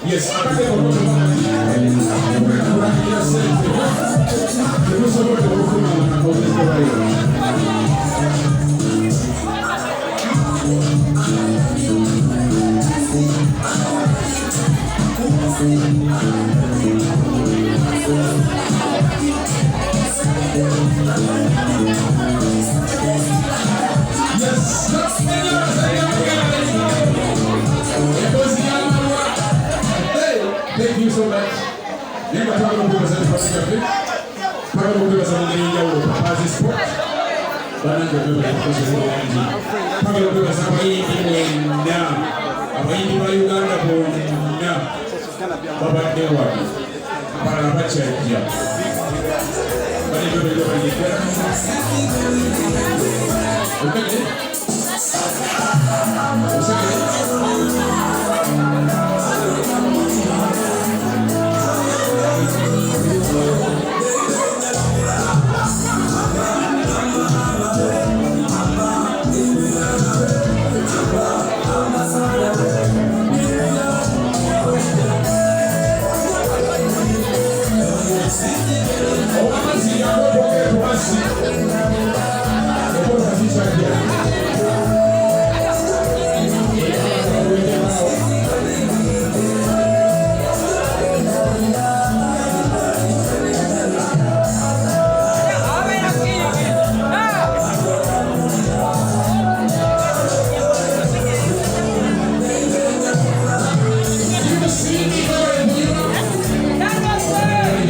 Yes, thank you so much. Never talk about the Pacific. Talk about the Pacific. Banana the Talk about the Pacific now. Abaini wa Uganda bona. Baba Dewa. Para bachekia. Bali ndio ndio. Okay.